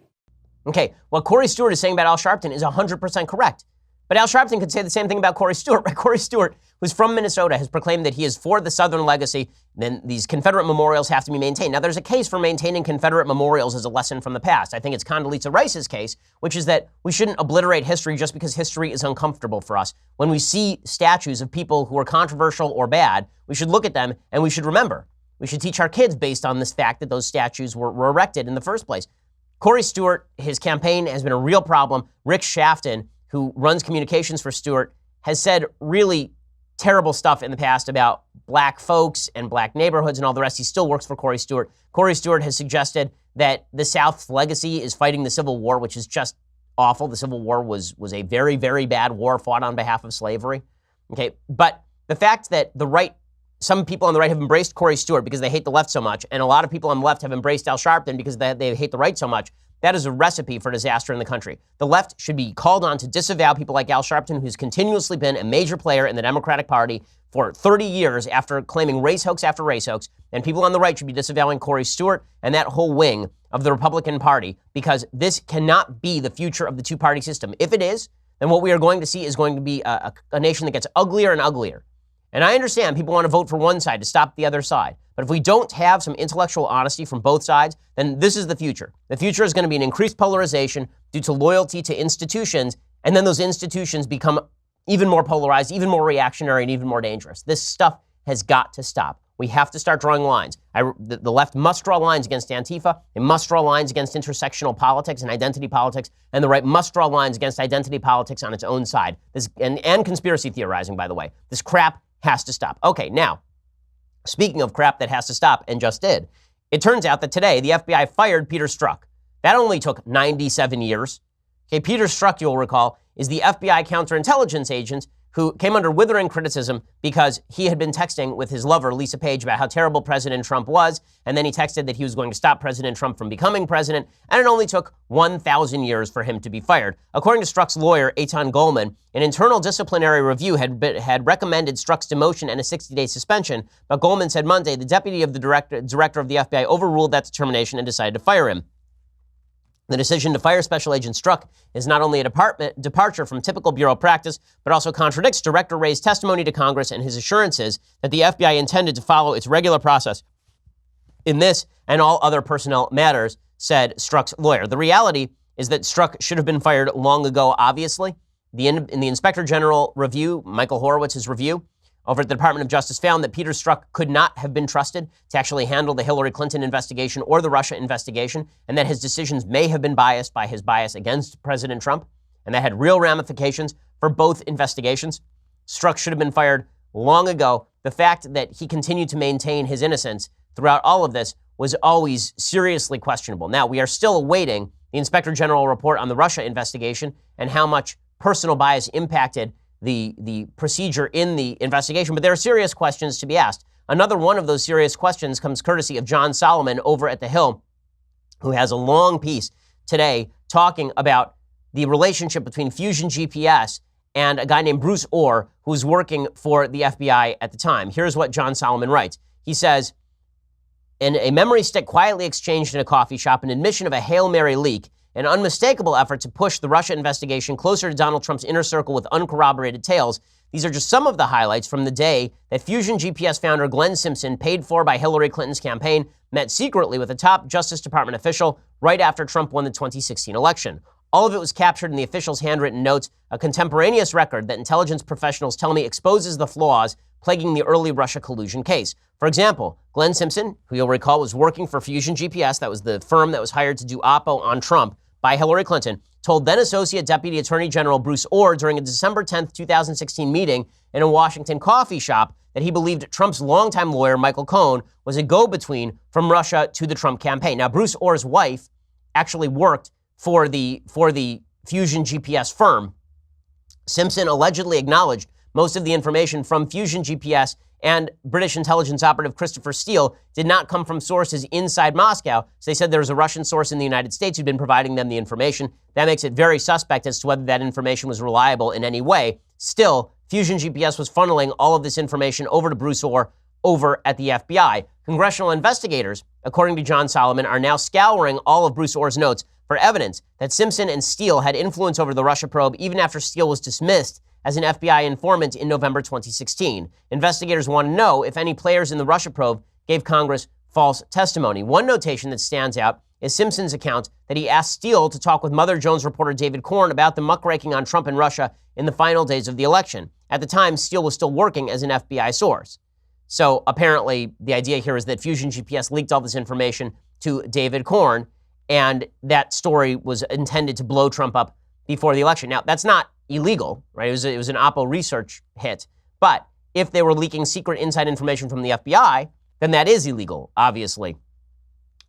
Okay, what Corey Stewart is saying about Al Sharpton is 100% correct. But Al Sharpton could say the same thing about Corey Stewart, right? Corey Stewart, who's from Minnesota, has proclaimed that he is for the Southern legacy, then these Confederate memorials have to be maintained. Now, there's a case for maintaining Confederate memorials as a lesson from the past. I think it's Condoleezza Rice's case, which is that we shouldn't obliterate history just because history is uncomfortable for us. When we see statues of people who are controversial or bad, we should look at them and we should remember. We should teach our kids based on this fact that those statues were erected in the first place. Corey Stewart, his campaign has been a real problem. Rick Shafton, who runs communications for Stewart, has said really terrible stuff in the past about black folks and black neighborhoods and all the rest. He still works for Corey Stewart. Corey Stewart has suggested that the South's legacy is fighting the Civil War, which is just awful. The Civil War was a very, very bad war fought on behalf of slavery. Okay, but the fact that the right, some people on the right have embraced Corey Stewart because they hate the left so much, and a lot of people on the left have embraced Al Sharpton because they hate the right so much, that is a recipe for disaster in the country. The left should be called on to disavow people like Al Sharpton, who's continuously been a major player in the Democratic Party for 30 years after claiming race hoax after race hoax, and people on the right should be disavowing Corey Stewart and that whole wing of the Republican Party, because this cannot be the future of the two-party system. If it is, then what we are going to see is going to be a nation that gets uglier and uglier. And I understand people want to vote for one side to stop the other side. But if we don't have some intellectual honesty from both sides, then this is the future. The future is going to be an increased polarization due to loyalty to institutions, and then those institutions become even more polarized, even more reactionary, and even more dangerous. This stuff has got to stop. We have to start drawing lines. The left must draw lines against Antifa. It must draw lines against intersectional politics and identity politics. And the right must draw lines against identity politics on its own side. And conspiracy theorizing, by the way. This crap has to stop. Okay, now, speaking of crap that has to stop, and just did, it turns out that today the FBI fired Peter Strzok. That only took 97 years. Okay, Peter Strzok, you'll recall, is the FBI counterintelligence agent who came under withering criticism because he had been texting with his lover, Lisa Page, about how terrible President Trump was, and then he texted that he was going to stop President Trump from becoming president, and it only took 1,000 years for him to be fired. According to Strzok's lawyer, Eitan Goldman, an internal disciplinary review had recommended Strzok's demotion and a 60-day suspension, but Goldman said Monday the deputy of the director of the FBI overruled that determination and decided to fire him. The decision to fire Special Agent Strzok is not only a departure from typical bureau practice, but also contradicts Director Wray's testimony to Congress and his assurances that the FBI intended to follow its regular process in this and all other personnel matters, said Strzok's lawyer. The reality is that Strzok should have been fired long ago, obviously. In the Inspector General review, Michael Horowitz's review, over at the Department of Justice found that Peter Strzok could not have been trusted to actually handle the Hillary Clinton investigation or the Russia investigation, and that his decisions may have been biased by his bias against President Trump, and that had real ramifications for both investigations. Strzok should have been fired long ago. The fact that he continued to maintain his innocence throughout all of this was always seriously questionable. Now, we are still awaiting the Inspector General report on the Russia investigation and how much personal bias impacted the procedure in the investigation, but there are serious questions to be asked. Another one of those serious questions comes courtesy of John Solomon over at The Hill, who has a long piece today talking about the relationship between Fusion GPS and a guy named Bruce Orr, who's working for the FBI at the time. Here's what John Solomon writes. He says, in a memory stick quietly exchanged in a coffee shop, an admission of a Hail Mary leak, an unmistakable effort to push the Russia investigation closer to Donald Trump's inner circle with uncorroborated tales. These are just some of the highlights from the day that Fusion GPS founder Glenn Simpson, paid for by Hillary Clinton's campaign, met secretly with a top Justice Department official right after Trump won the 2016 election. All of it was captured in the official's handwritten notes, a contemporaneous record that intelligence professionals tell me exposes the flaws plaguing the early Russia collusion case. For example, Glenn Simpson, who you'll recall was working for Fusion GPS, that was the firm that was hired to do oppo on Trump by Hillary Clinton, told then Associate Deputy Attorney General Bruce Orr during a December 10th, 2016 meeting in a Washington coffee shop that he believed Trump's longtime lawyer, Michael Cohen, was a go-between from Russia to the Trump campaign. Now, Bruce Orr's wife actually worked for the Fusion GPS firm. Simpson allegedly acknowledged most of the information from Fusion GPS and British intelligence operative Christopher Steele did not come from sources inside Moscow. So they said there was a Russian source in the United States who'd been providing them the information. That makes it very suspect as to whether that information was reliable in any way. Still, Fusion GPS was funneling all of this information over to Bruce Orr over at the FBI. Congressional investigators, according to John Solomon, are now scouring all of Bruce Orr's notes for evidence that Simpson and Steele had influence over the Russia probe even after Steele was dismissed as an FBI informant in November 2016. Investigators want to know if any players in the Russia probe gave Congress false testimony. One notation that stands out is Simpson's account that he asked Steele to talk with Mother Jones reporter David Corn about the muckraking on Trump and Russia in the final days of the election. At the time, Steele was still working as an FBI source. So apparently, the idea here is that Fusion GPS leaked all this information to David Corn, and that story was intended to blow Trump up before the election. Now, that's not illegal, right? It was an Oppo research hit, but if they were leaking secret inside information from the FBI, then that is illegal, obviously.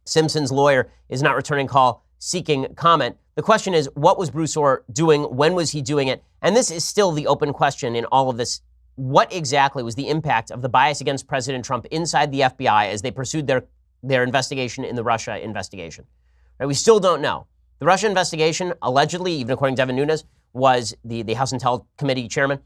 Simpson's lawyer is not returning call seeking comment. The question is, what was Bruce Orr doing? When was he doing it? And this is still the open question in all of this. What exactly was the impact of the bias against President Trump inside the FBI as they pursued their investigation in the Russia investigation? Right? We still don't know. The Russia investigation, allegedly, even according to Devin Nunes, was the House Intel Committee chairman.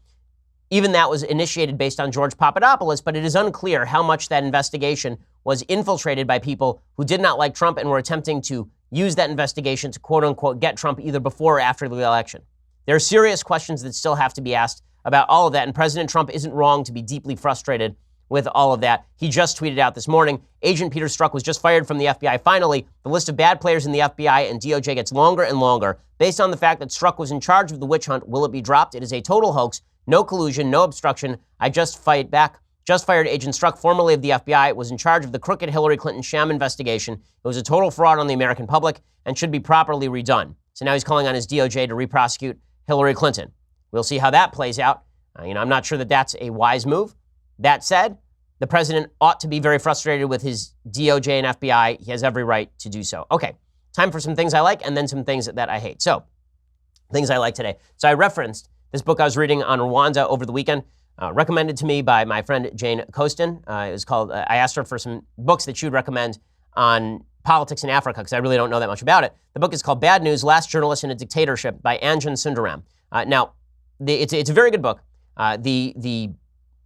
Even that was initiated based on George Papadopoulos, but it is unclear how much that investigation was infiltrated by people who did not like Trump and were attempting to use that investigation to quote unquote get Trump either before or after the election. There are serious questions that still have to be asked about all of that, and President Trump isn't wrong to be deeply frustrated with all of that. He just tweeted out this morning, Agent Peter Strzok was just fired from the FBI. Finally, the list of bad players in the FBI and DOJ gets longer and longer. Based on the fact that Strzok was in charge of the witch hunt, will it be dropped? It is a total hoax. No collusion, no obstruction. I just fight back. Just fired Agent Strzok, formerly of the FBI, was in charge of the crooked Hillary Clinton sham investigation. It was a total fraud on the American public and should be properly redone. So now he's calling on his DOJ to re-prosecute Hillary Clinton. We'll see how that plays out. I'm not sure that that's a wise move. That said, the president ought to be very frustrated with his DOJ and FBI. He has every right to do so. Okay, time for some things I like and then some things that I hate. So, things I like today. So I referenced this book I was reading on Rwanda over the weekend, recommended to me by my friend Jane Kostin. It was called, I asked her for some books that she would recommend on politics in Africa, because I really don't know that much about it. The book is called Bad News, Last Journalist in a Dictatorship by Anjan Sundaram. It's a very good book. The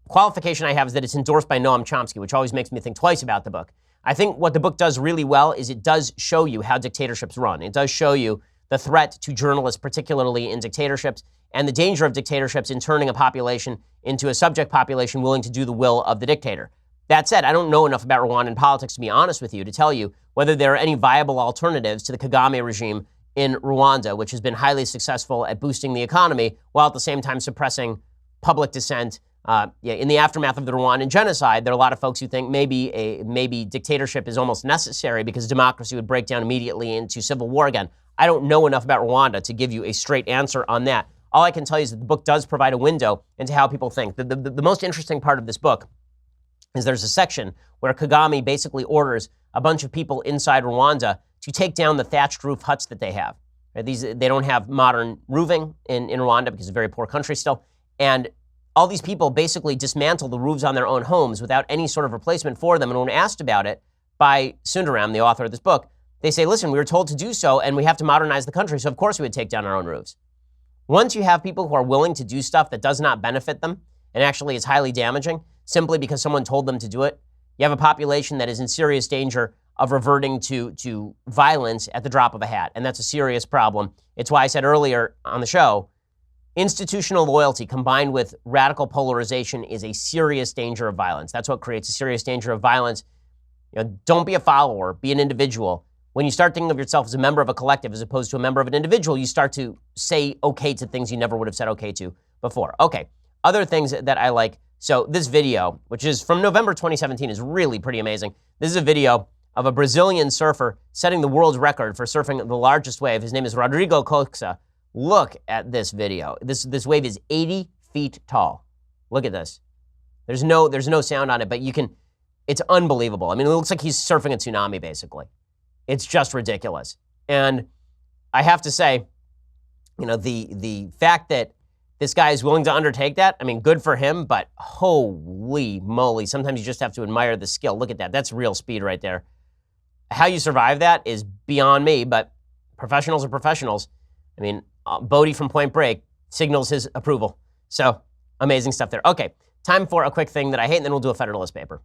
qualification I have is that it's endorsed by Noam Chomsky, which always makes me think twice about the book. I think what the book does really well is it does show you how dictatorships run. It does show you the threat to journalists, particularly in dictatorships, and the danger of dictatorships in turning a population into a subject population willing to do the will of the dictator. That said, I don't know enough about Rwandan politics, to be honest with you, to tell you whether there are any viable alternatives to the Kagame regime in Rwanda, which has been highly successful at boosting the economy while at the same time suppressing public dissent. In the aftermath of the Rwandan genocide, there are a lot of folks who think maybe dictatorship is almost necessary because democracy would break down immediately into civil war again. I don't know enough about Rwanda to give you a straight answer on that. All I can tell you is that the book does provide a window into how people think. The most interesting part of this book is there's a section where Kagame basically orders a bunch of people inside Rwanda to take down the thatched roof huts that they have. Right? They don't have modern roofing in Rwanda because it's a very poor country still. And all these people basically dismantle the roofs on their own homes without any sort of replacement for them. And when asked about it by Sundaram, the author of this book, they say, listen, we were told to do so and we have to modernize the country, so of course we would take down our own roofs. Once you have people who are willing to do stuff that does not benefit them and actually is highly damaging simply because someone told them to do it, you have a population that is in serious danger of reverting to violence at the drop of a hat. And that's a serious problem. It's why I said earlier on the show, institutional loyalty combined with radical polarization is a serious danger of violence. That's what creates a serious danger of violence. Don't be a follower, be an individual. When you start thinking of yourself as a member of a collective as opposed to a member of an individual, you start to say okay to things you never would have said okay to before. Okay, other things that I like. So this video, which is from November 2017, is really pretty amazing. This is a video of a Brazilian surfer setting the world's record for surfing the largest wave. His name is Rodrigo Coxa. Look at this video. This wave is 80 feet tall. Look at this. There's no sound on it, but it's unbelievable. I mean, it looks like he's surfing a tsunami, basically. It's just ridiculous. And I have to say, the fact that this guy is willing to undertake that, I mean, good for him, but holy moly, sometimes you just have to admire the skill. Look at that. That's real speed right there. How you survive that is beyond me, but professionals are professionals. I mean, Bodie from Point Break signals his approval. So, amazing stuff there. Okay, time for a quick thing that I hate, and then we'll do a Federalist paper.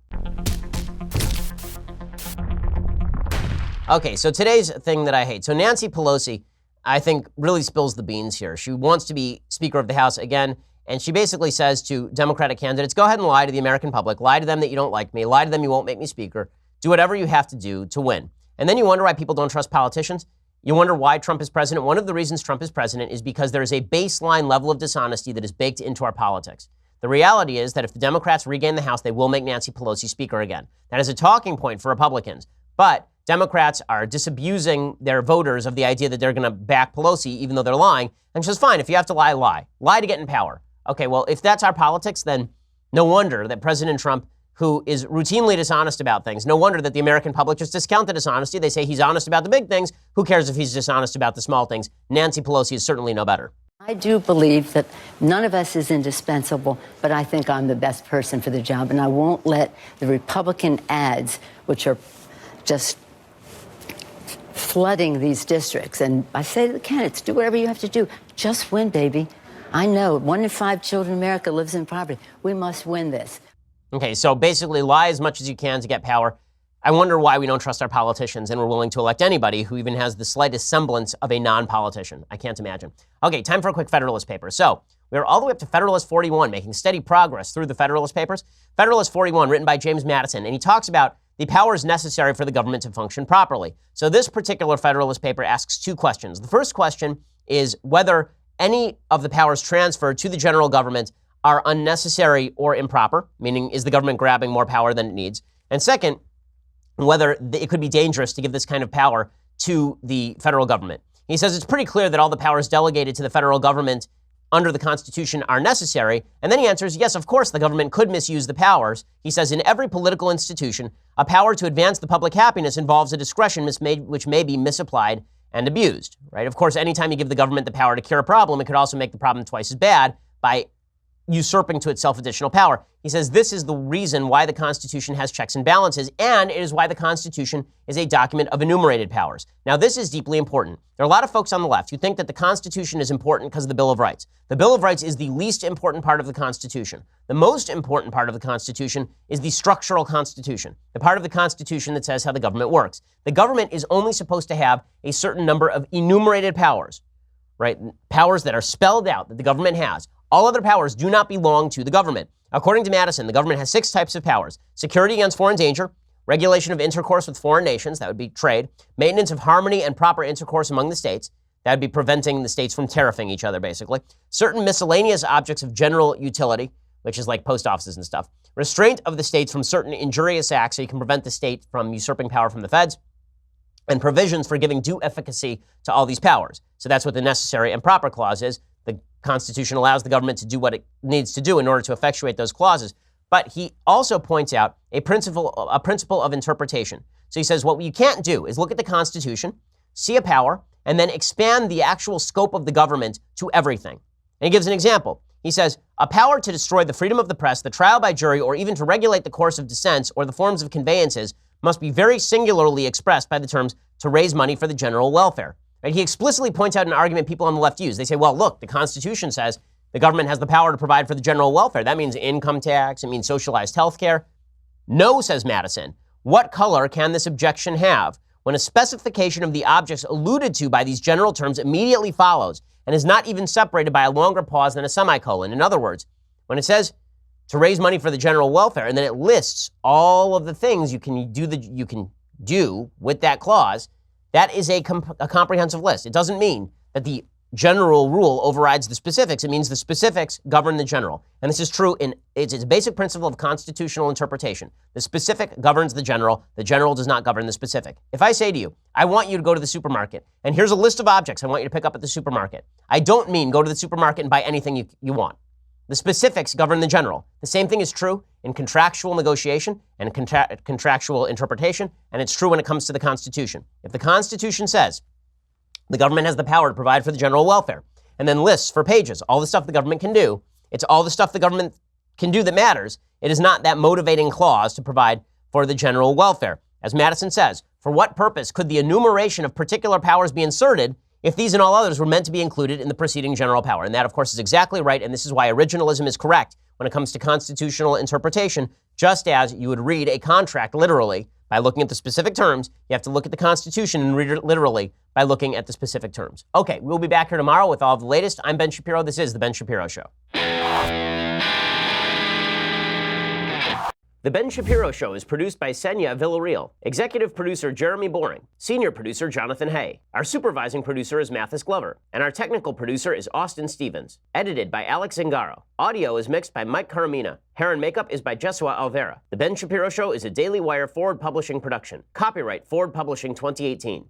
Okay, so today's thing that I hate. So Nancy Pelosi, I think, really spills the beans here. She wants to be Speaker of the House again, and she basically says to Democratic candidates, go ahead and lie to the American public. Lie to them that you don't like me. Lie to them you won't make me Speaker. Do whatever you have to do to win. And then you wonder why people don't trust politicians. You wonder why Trump is president. One of the reasons Trump is president is because there is a baseline level of dishonesty that is baked into our politics. The reality is that if the Democrats regain the House, they will make Nancy Pelosi Speaker again. That is a talking point for Republicans. But Democrats are disabusing their voters of the idea that they're going to back Pelosi, even though they're lying. And she says, fine, if you have to lie, lie. Lie to get in power. Okay, well, if that's our politics, then No wonder that President Trump, who is routinely dishonest about things, no wonder that the American public just discount the dishonesty. They say he's honest about the big things. Who cares if he's dishonest about the small things? Nancy Pelosi is certainly no better. I do believe that none of us is indispensable, but I think I'm the best person for the job, and I won't let the Republican ads, which are just flooding these districts. And I say to the candidates, do whatever you have to do. Just win, baby. I know 1 in 5 children in America lives in poverty. We must win this. Okay, so basically lie as much as you can to get power. I wonder why we don't trust our politicians and we're willing to elect anybody who even has the slightest semblance of a non-politician. I can't imagine. Okay, time for a quick Federalist paper. So we're all the way up to Federalist 41, making steady progress through the Federalist papers. Federalist 41, written by James Madison, and he talks about the powers necessary for the government to function properly. So this particular Federalist paper asks 2 questions. The first question is whether any of the powers transferred to the general government are unnecessary or improper, meaning is the government grabbing more power than it needs? And second, whether it could be dangerous to give this kind of power to the federal government. He says it's pretty clear that all the powers delegated to the federal government under the Constitution are necessary. And then he answers, yes, of course, the government could misuse the powers. He says in every political institution, a power to advance the public happiness involves a discretion which may be misapplied and abused, right? Of course, anytime you give the government the power to cure a problem, it could also make the problem twice as bad by usurping to itself additional power. He says this is the reason why the Constitution has checks and balances, and it is why the Constitution is a document of enumerated powers. Now, this is deeply important. There are a lot of folks on the left who think that the Constitution is important because of the Bill of Rights. The Bill of Rights is the least important part of the Constitution. The most important part of the Constitution is the structural Constitution, the part of the Constitution that says how the government works. The government is only supposed to have a certain number of enumerated powers, right? Powers that are spelled out that the government has. All other powers do not belong to the government. According to Madison, the government has 6 types of powers: security against foreign danger, regulation of intercourse with foreign nations, that would be trade, maintenance of harmony and proper intercourse among the states, that would be preventing the states from tariffing each other, basically, certain miscellaneous objects of general utility, which is like post offices and stuff, restraint of the states from certain injurious acts so you can prevent the state from usurping power from the feds, and provisions for giving due efficacy to all these powers. So that's what the necessary and proper clause is. The Constitution allows the government to do what it needs to do in order to effectuate those clauses. But he also points out a principle of interpretation. So he says what you can't do is look at the Constitution, see a power, and then expand the actual scope of the government to everything. And he gives an example. He says, a power to destroy the freedom of the press, the trial by jury, or even to regulate the course of dissents or the forms of conveyances must be very singularly expressed by the terms to raise money for the general welfare. Right? He explicitly points out an argument people on the left use. They say, well, look, the Constitution says the government has the power to provide for the general welfare. That means income tax. It means socialized health care. No, says Madison. What color can this objection have when a specification of the objects alluded to by these general terms immediately follows and is not even separated by a longer pause than a semicolon? In other words, when it says to raise money for the general welfare and then it lists all of the things you can do with that clause, that is a comprehensive list. It doesn't mean that the general rule overrides the specifics. It means the specifics govern the general. And this is true it's a basic principle of constitutional interpretation. The specific governs the general does not govern the specific. If I say to you, I want you to go to the supermarket, and here's a list of objects I want you to pick up at the supermarket, I don't mean go to the supermarket and buy anything you want. The specifics govern the general. The same thing is true in contractual negotiation and contractual interpretation, and it's true when it comes to the Constitution. If the Constitution says the government has the power to provide for the general welfare, and then lists for pages all the stuff the government can do, it's all the stuff the government can do that matters. It is not that motivating clause to provide for the general welfare. As Madison says, for what purpose could the enumeration of particular powers be inserted if these and all others were meant to be included in the preceding general power? And that, of course, is exactly right, and this is why originalism is correct when it comes to constitutional interpretation. Just as you would read a contract literally by looking at the specific terms, you have to look at the Constitution and read it literally by looking at the specific terms. Okay, we'll be back here tomorrow with all of the latest. I'm Ben Shapiro. This is The Ben Shapiro Show. The Ben Shapiro Show is produced by Senya Villarreal, executive producer Jeremy Boring, senior producer Jonathan Hay. Our supervising producer is Mathis Glover, and our technical producer is Austin Stevens. Edited by Alex Zingaro. Audio is mixed by Mike Caramina. Hair and makeup is by Jesua Alvera. The Ben Shapiro Show is a Daily Wire Forward Publishing production. Copyright Forward Publishing 2018.